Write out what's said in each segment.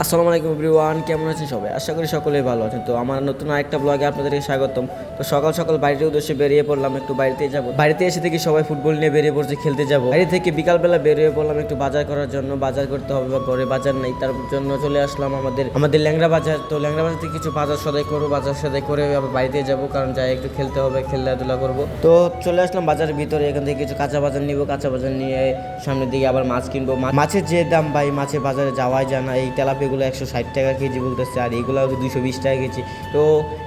আসসালামু আলাইকুম এভরিওয়ান, কেমন আছেন সবাই? আশা করি সকলেই ভালো আছেন। তো আমার নতুন আরেকটা ব্লগে আপনাদেরকে স্বাগতম। তো সকাল সকাল বাড়ির উদ্দেশ্যে বেরিয়ে পড়লাম, একটু বাড়িতে যাব। বাড়িতে এসে দেখি সবাই ফুটবল নিয়ে বেরিয়ে পড়ছে, খেলতে যাব। বাড়ি থেকে বিকালবেলা বেরিয়ে পড়লাম একটু বাজার করার জন্য। বাজার করতে হবে, বা ঘরে বাজার নেই, তার জন্য চলে আসলাম আমাদের ল্যাংড়া বাজার। তো ল্যাংড়া বাজার থেকে কিছু বাজার সদাই করবো, বাজার সদাই করে আবার বাড়িতে যাব, কারণ যাই একটু খেলতে হবে, খেলাধুলা করবো। তো চলে আসলাম বাজারের ভিতরে, এখান থেকে কিছু কাঁচা বাজার নিব। কাঁচা বাজার নিয়ে সামনের দিকে আবার মাছ কিনবো। মাছের যে দাম ভাই, মাছের বাজারে যাওয়াই যায় না। এই তেলাপিয়াগুলো 160 টাকা কেজি বলতেছে, আর এইগুলো 220 টাকা কেজি। তো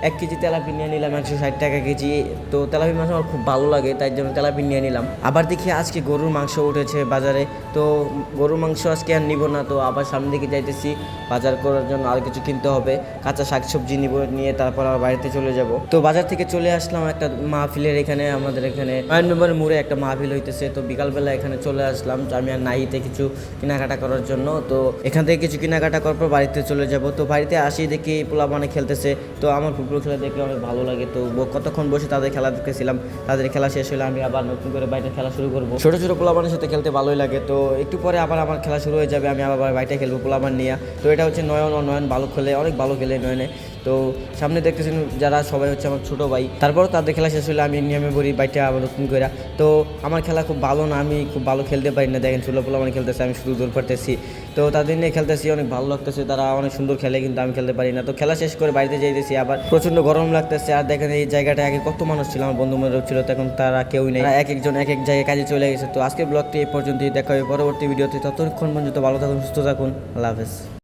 1 কেজি তেলাপি নিয়ে নিলাম 160 টাকা কেজি। তো তেলাপি মাছ আমার খুব ভালো লাগে, তাই জন্য তেলাপি নিয়ে নিলাম। আবার দেখি আজকে গরুর মাংস উঠেছে বাজারে, তো গরুর মাংস আজকে আর নিব না। তো আবার সামনে দিকে যাইতেছি বাজার করার জন্য, আর কিছু কিনতে হবে। কাঁচা শাকসবজি নিব, নিয়ে তারপর আবার বাড়িতে চলে যাব। তো বাজার থেকে চলে আসলাম একটা মাহফিলের এখানে, আমাদের এখানে 9 নম্বর মোড়ে একটা মাহফিল হইতেছে। তো বিকালবেলা এখানে চলে আসলাম, তো আমি আর নাইতে কিছু কেনাকাটা করার জন্য। তো এখান থেকে কিছু কেনাকাটা করার পর বাড়িতে চলে যাব। তো বাড়িতে আসি দেখি পোলাপানে খেলতেছে। তো আমার ফুটবল খেলা দেখলে অনেক ভালো লাগে। তো কতক্ষণ বসে তাদের খেলা দেখতেছিলাম। তাদের খেলা শেষ হলে আমি আবার নতুন করে বাইরে খেলা শুরু করবো। ছোটো ছোটো পোলাপানের সাথে খেলতে ভালোই লাগে। তো একটু পরে আবার আমার খেলা শুরু হয়ে যাবে, আমি আবার বাইরে খেলবো পোলাপান নিয়ে। তো এটা হচ্ছে নয়ন ভালো খেলে, অনেক ভালো খেলে নয়নে। তো সামনে দেখতেছেন যারা সবাই হচ্ছে আমার ছোটো ভাই। তারপর তাদের খেলা শেষ হলে আমি নিয়মে বলি বাইটা আবার নতুন করে। তো আমার খেলা খুব ভালো না, আমি খুব ভালো খেলতে পারি না। দেখেন ছোটো পোলাপান খেলতেছে, আমি শুধু দৌড় পারতেছি। তো তাদের নিয়ে খেলতেছি, অনেক ভালো লাগতেছে, তারা অনেক সুন্দর খেলে, কিন্তু আমি খেলতে পারি না। তো খেলা শেষ করে বাড়িতে যাইতেছি, আবার প্রচণ্ড গরম লাগতেছে। আর দেখেন এই জায়গাটা আগে কত মানুষ ছিল, আমার বন্ধু বান্ধব ছিল, তখন তারা কেউই নেই, এক একজন এক এক জায়গায় কাজে চলে গেছে। তো আজকের ব্লগটি এই পর্যন্তই, দেখা হবে পরবর্তী ভিডিওতে। ততক্ষণ পর্যন্ত ভালো থাকুন, সুস্থ থাকুন, আল্লাহ হাফেজ।